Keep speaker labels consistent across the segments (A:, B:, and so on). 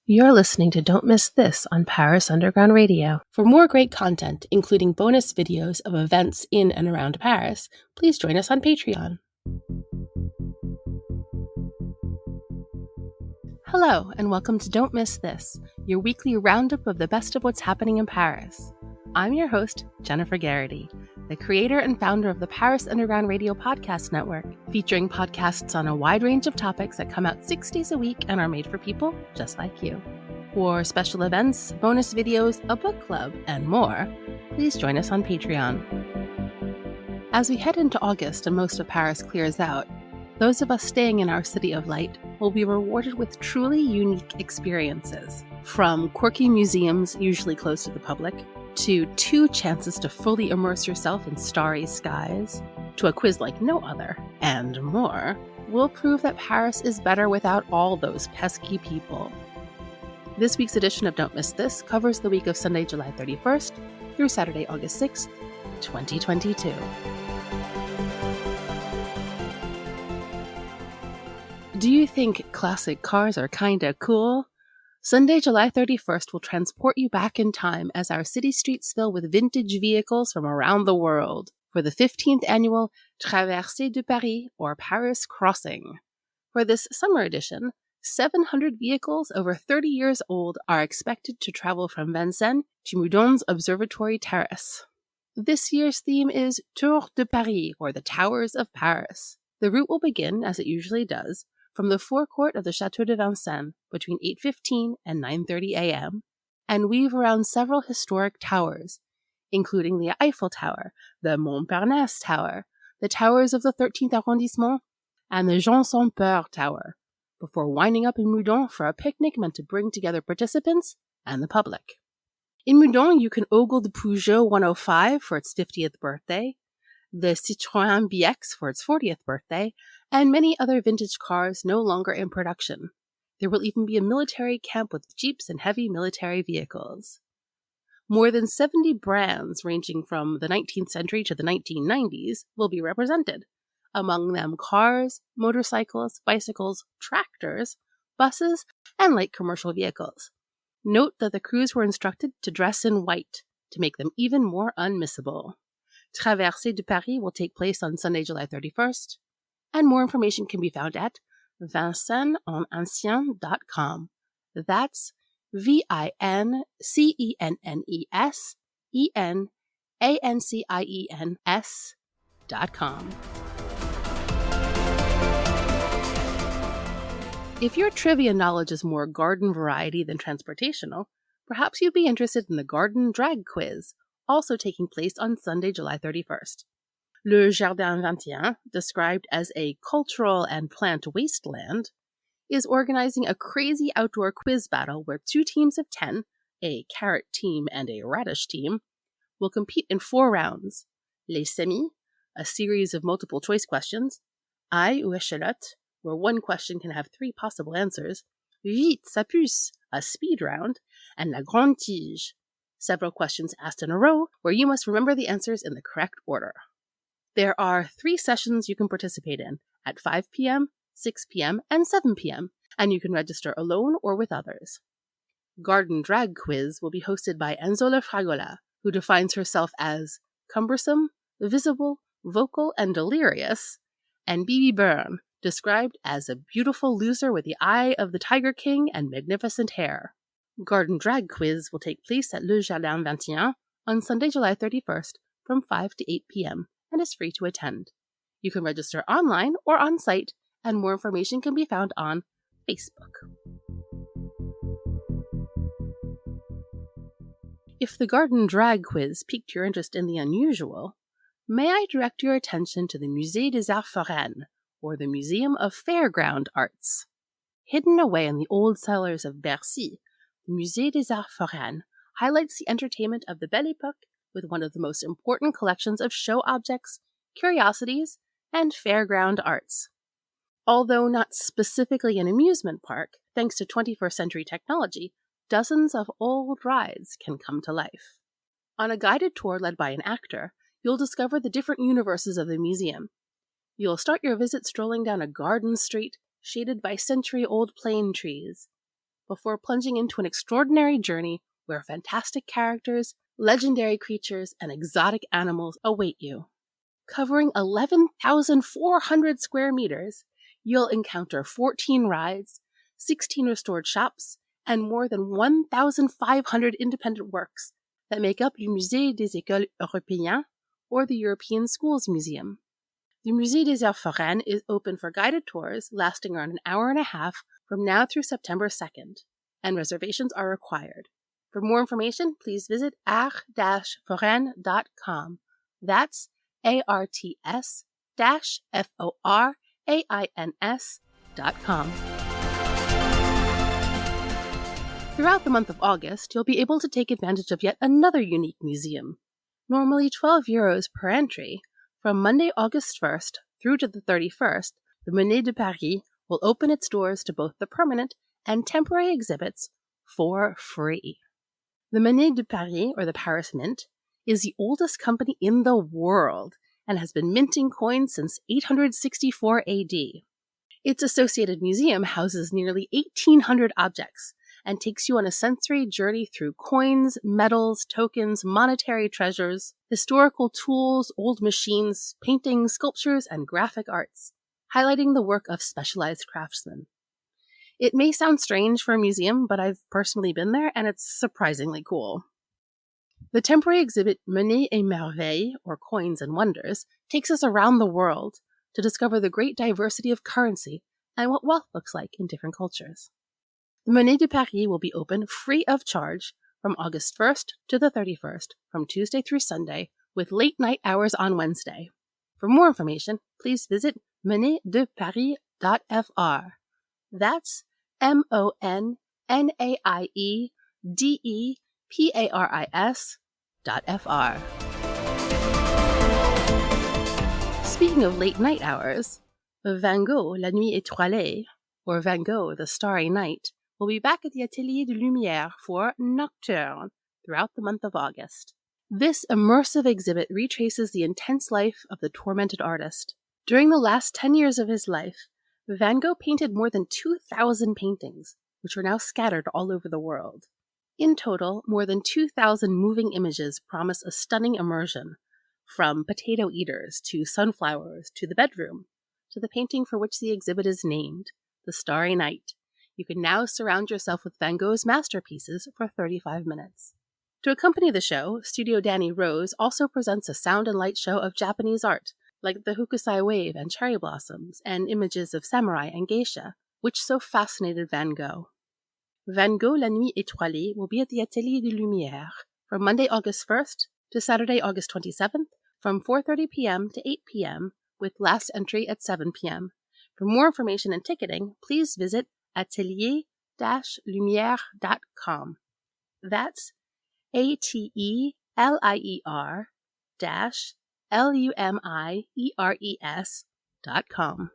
A: You're listening to Don't Miss This on Paris Underground Radio. For more great content, including bonus videos of events in and around Paris, please join us on Patreon. Hello, and welcome to Don't Miss This, your weekly roundup of the best of what's happening in Paris. I'm your host, Jennifer Garrity, the creator and founder of the Paris Underground Radio podcast network, featuring podcasts on a wide range of topics that come out 6 days a week and are made for people just like you. For special events, bonus videos, a book club, and more, please join us on Patreon. As we head into August and most of Paris clears out, those of us staying in our city of light will be rewarded with truly unique experiences, from quirky museums usually closed to the public, to 2 chances to fully immerse yourself in starry skies, to a quiz like no other, and more, will prove that Paris is better without all those pesky people. This week's edition of Don't Miss This covers the week of Sunday, July 31st through Saturday, August 6th, 2022. Do you think classic cars are kinda cool? Sunday, July 31st will transport you back in time as our city streets fill with vintage vehicles from around the world for the 15th annual Traversée de Paris, or Paris Crossing. For this summer edition, 700 vehicles over 30 years old are expected to travel from Vincennes to Meudon's Observatory Terrace. This year's theme is Tour de Paris, or the Towers of Paris. The route will begin, as it usually does, from the forecourt of the Château de Vincennes between 8:15 and 9:30 a.m., and weave around several historic towers, including the Eiffel Tower, the Montparnasse Tower, the towers of the 13th arrondissement, and the Jean Sans Peur Tower, before winding up in Meudon for a picnic meant to bring together participants and the public. In Meudon, you can ogle the Peugeot 105 for its 50th birthday, the Citroën BX for its 40th birthday, and many other vintage cars no longer in production. There will even be a military camp with jeeps and heavy military vehicles. More than 70 brands ranging from the 19th century to the 1990s will be represented, among them cars, motorcycles, bicycles, tractors, buses, and light commercial vehicles. Note that the crews were instructed to dress in white to make them even more unmissable. Traversée de Paris will take place on Sunday, July 31st, and more information can be found at vincennesancien.com. That's VINCENNESENANCIENS.com. If your trivia knowledge is more garden variety than transportational, perhaps you'd be interested in the Garden Drag Quiz, also taking place on Sunday, July 31st. Le Jardin 21, described as a cultural and plant wasteland, is organizing a crazy outdoor quiz battle where 2 teams of 10, a carrot team and a radish team, will compete in 4 rounds. Les semis, a series of multiple choice questions, Ail ou échalote, where one question can have 3 possible answers, Vite, ça puce, a speed round, and La Grande Tige, several questions asked in a row where you must remember the answers in the correct order. There are 3 sessions you can participate in, at 5 p.m., 6 p.m., and 7 p.m., and you can register alone or with others. Garden Drag Quiz will be hosted by Enzo La Fragola, who defines herself as cumbersome, visible, vocal, and delirious, and Bibi Byrne, described as a beautiful loser with the eye of the Tiger King and magnificent hair. Garden Drag Quiz will take place at Le Jardin 21 on Sunday, July 31st from 5 to 8 p.m. and is free to attend. You can register online or on site, and more information can be found on Facebook. If the Garden Drag Quiz piqued your interest in the unusual, may I direct your attention to the Musée des Arts Forains, or the Museum of Fairground Arts. Hidden away in the old cellars of Bercy, the Musée des Arts Forains highlights the entertainment of the Belle Époque with one of the most important collections of show objects, curiosities, and fairground arts. Although not specifically an amusement park, thanks to 21st century technology, dozens of old rides can come to life. On a guided tour led by an actor, you'll discover the different universes of the museum. You'll start your visit strolling down a garden street shaded by century-old plane trees. before plunging into an extraordinary journey where fantastic characters, legendary creatures, and exotic animals await you. Covering 11,400 square meters, you'll encounter 14 rides, 16 restored shops, and more than 1,500 independent works that make up le Musée des Écoles Européennes, or the European Schools Museum. The Musée des Arts Forains is open for guided tours lasting around an hour and a half from now through September 2nd, and reservations are required. For more information, please visit art-forain.com. That's ARTS-FORAINS.com. Throughout the month of August, you'll be able to take advantage of yet another unique museum. Normally €12 per entry, from Monday, August 1st through to the 31st, the Marais de Paris will open its doors to both the permanent and temporary exhibits for free. The Marais de Paris, or the Paris Mint, is the oldest company in the world and has been minting coins since 864 AD. Its associated museum houses nearly 1,800 objects and takes you on a sensory journey through coins, medals, tokens, monetary treasures, historical tools, old machines, paintings, sculptures, and graphic arts, highlighting the work of specialized craftsmen. It may sound strange for a museum, but I've personally been there, and it's surprisingly cool. The temporary exhibit Monnaie et Merveilles, or Coins and Wonders, takes us around the world to discover the great diversity of currency and what wealth looks like in different cultures. The Marais de Paris will be open free of charge from August 1st to the 31st, from Tuesday through Sunday, with late night hours on Wednesday. For more information, please visit monnaiedeparis.fr. That's MONNAIEDEPARIS.fr. Speaking of late night hours, Van Gogh, La Nuit Étoilée, or Van Gogh, The Starry Night, will be back at the Atelier de Lumière for Nocturne throughout the month of August. This immersive exhibit retraces the intense life of the tormented artist. During the last 10 years of his life, Van Gogh painted more than 2,000 paintings, which are now scattered all over the world. In total, more than 2,000 moving images promise a stunning immersion, from potato eaters to sunflowers to the bedroom, to the painting for which the exhibit is named, The Starry Night. You can now surround yourself with Van Gogh's masterpieces for 35 minutes. To accompany the show, Studio Danny Rose also presents a sound and light show of Japanese art, like the Hokusai wave and cherry blossoms, and images of samurai and geisha, which so fascinated Van Gogh. Van Gogh La Nuit Étoilée will be at the Atelier de Lumière from Monday, August 1st to Saturday, August 27th, from 4:30 p.m. to 8 p.m., with last entry at 7 p.m. For more information and ticketing, please visit atelier-lumière.com. That's ATELIER-LUMIERES.com.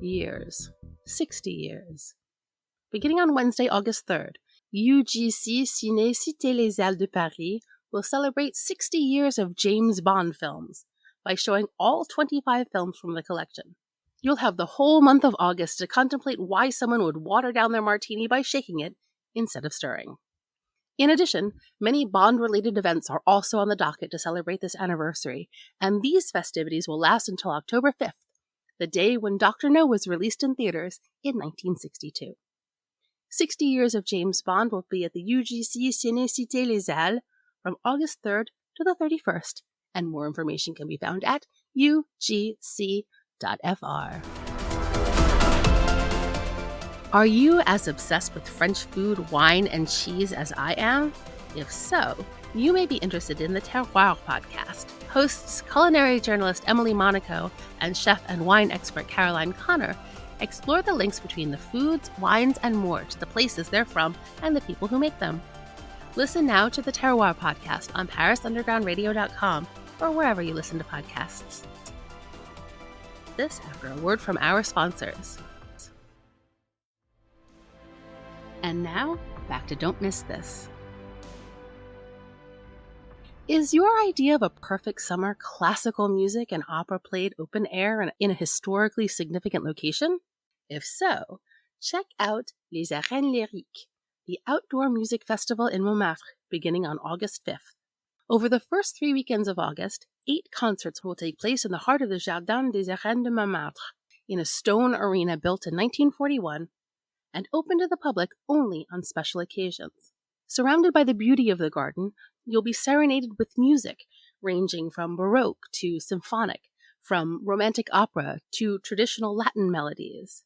A: Years. 60 years. Beginning on Wednesday, August 3rd, UGC Ciné Cité Les Halles de Paris will celebrate 60 years of James Bond films by showing all 25 films from the collection. You'll have the whole month of August to contemplate why someone would water down their martini by shaking it instead of stirring. In addition, many Bond-related events are also on the docket to celebrate this anniversary, and these festivities will last until October 5th, the day when Dr. No was released in theaters in 1962. 60 years of James Bond will be at the UGC Ciné Cité Les Halles from August 3rd to the 31st, and more information can be found at ugc.fr. Are you as obsessed with French food, wine, and cheese as I am? If so, you may be interested in the Terroir podcast. Hosts culinary journalist Emily Monaco and chef and wine expert Caroline Connor explore the links between the foods, wines, and more to the places they're from and the people who make them. Listen now to the Terroir podcast on parisundergroundradio.com or wherever you listen to podcasts. This after a word from our sponsors. And now, back to Don't Miss This. Is your idea of a perfect summer classical music and opera played open air and in a historically significant location? If so, check out Les Arènes Lyriques, the outdoor music festival in Montmartre, beginning on August 5th. Over the first 3 weekends of August, 8 concerts will take place in the heart of the Jardin des Arènes de Montmartre, in a stone arena built in 1941 and open to the public only on special occasions. Surrounded by the beauty of the garden, you'll be serenaded with music ranging from Baroque to symphonic, from romantic opera to traditional Latin melodies.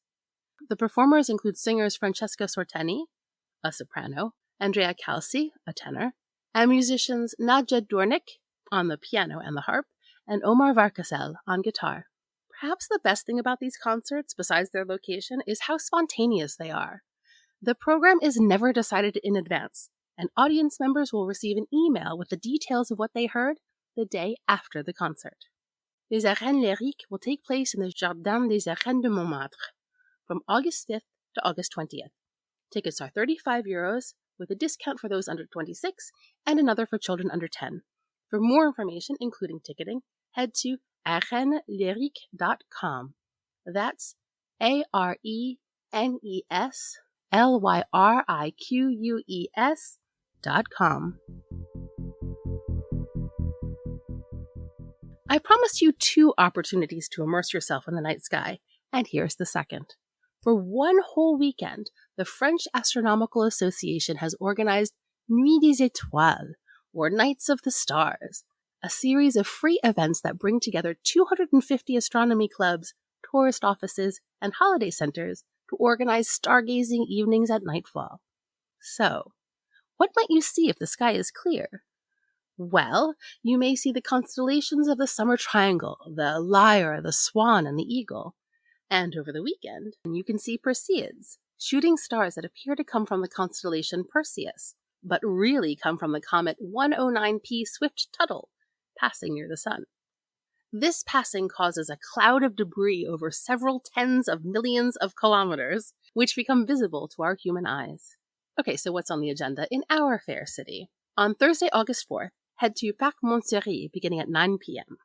A: The performers include singers Francesca Sorteni, a soprano, Andrea Calci, a tenor, and musicians Nadja Dornick on the piano and the harp, and Omar Varkasel on guitar. Perhaps the best thing about these concerts, besides their location, is how spontaneous they are. The program is never decided in advance, and audience members will receive an email with the details of what they heard the day after the concert. Les Arènes Lyriques will take place in the Jardin des Arènes de Montmartre from August 5th to August 20th. Tickets are €35, with a discount for those under 26 and another for children under 10. For more information, including ticketing, head to areneslyriques.com. That's ARENESLYRIQUES.com. I promised you 2 opportunities to immerse yourself in the night sky, and here's the second. For one whole weekend, the French Astronomical Association has organized Nuit des Étoiles, or Nights of the Stars, a series of free events that bring together 250 astronomy clubs, tourist offices, and holiday centers to organize stargazing evenings at nightfall. So, what might you see if the sky is clear? Well, you may see the constellations of the Summer Triangle, the Lyre, the Swan, and the Eagle. And over the weekend, you can see Perseids, shooting stars that appear to come from the constellation Perseus, but really come from the comet 109P Swift-Tuttle, passing near the Sun. This passing causes a cloud of debris over several tens of millions of kilometers, which become visible to our human eyes. Okay, so what's on the agenda in our fair city? On Thursday, August 4th, head to Parc Montsouris beginning at 9 p.m.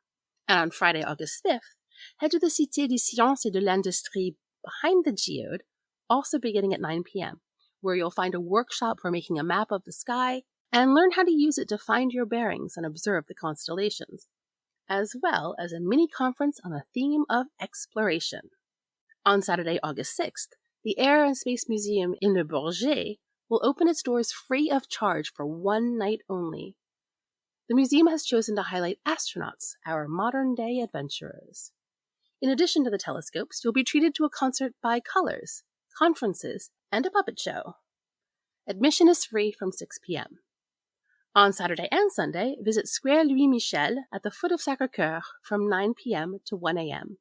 A: And on Friday, August 5th, head to the Cité des Sciences et de l'Industrie behind the geode, also beginning at 9 p.m., where you'll find a workshop for making a map of the sky and learn how to use it to find your bearings and observe the constellations, as well as a mini-conference on a theme of exploration. On Saturday, August 6th, the Air and Space Museum in Le Bourget will open its doors free of charge for one night only. The museum has chosen to highlight astronauts, our modern-day adventurers. In addition to the telescopes, you'll be treated to a concert by Colors, conferences, and a puppet show. Admission is free from 6 p.m. On Saturday and Sunday, visit Square Louis Michel at the foot of Sacre Coeur from 9 p.m. to 1 a.m.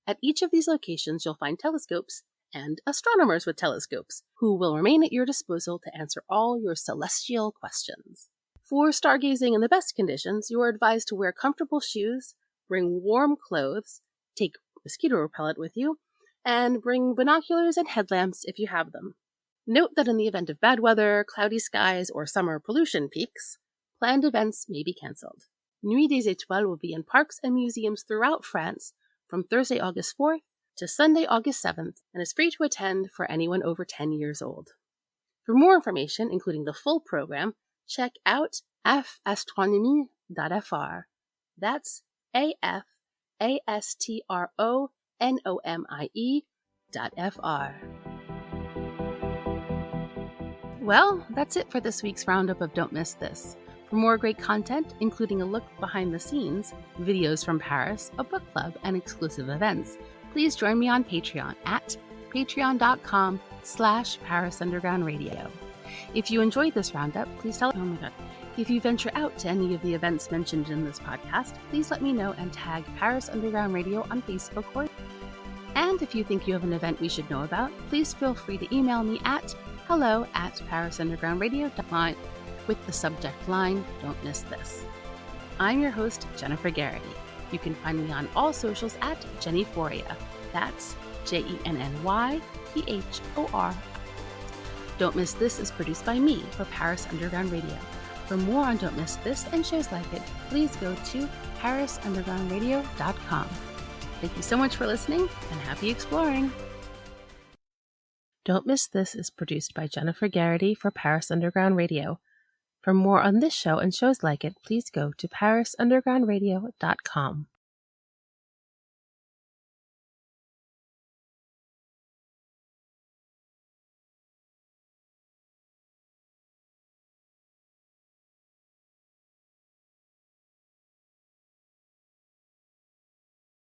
A: At each of these locations, you'll find telescopes and astronomers with telescopes, who will remain at your disposal to answer all your celestial questions. For stargazing in the best conditions, you are advised to wear comfortable shoes, bring warm clothes, take mosquito repellent with you, and bring binoculars and headlamps if you have them. Note that in the event of bad weather, cloudy skies, or summer pollution peaks, planned events may be cancelled. Nuit des Étoiles will be in parks and museums throughout France from Thursday, August 4th to Sunday, August 7th, and is free to attend for anyone over 10 years old. For more information, including the full program, check out afastronomie.fr. That's AFASTRONOMIE.fr. Well, that's it for this week's roundup of Don't Miss This. For more great content, including a look behind the scenes, videos from Paris, a book club, and exclusive events, please join me on Patreon at patreon.com/Paris Underground Radio. If you enjoyed this roundup, please tell If you venture out to any of the events mentioned in this podcast, please let me know and tag Paris Underground Radio on Facebook. And if you think you have an event we should know about, please feel free to email me at hello@parisundergroundradio.com with the subject line, Don't Miss This. I'm your host, Jennifer Garrity. You can find me on all socials at Jennyphoria. That's JENNYPHOR. Don't Miss This is produced by me for Paris Underground Radio. For more on Don't Miss This and shows like it, please go to parisundergroundradio.com. Thank you so much for listening, and happy exploring! Don't Miss This is produced by Jennifer Garrity for Paris Underground Radio. For more on this show and shows like it, please go to parisundergroundradio.com.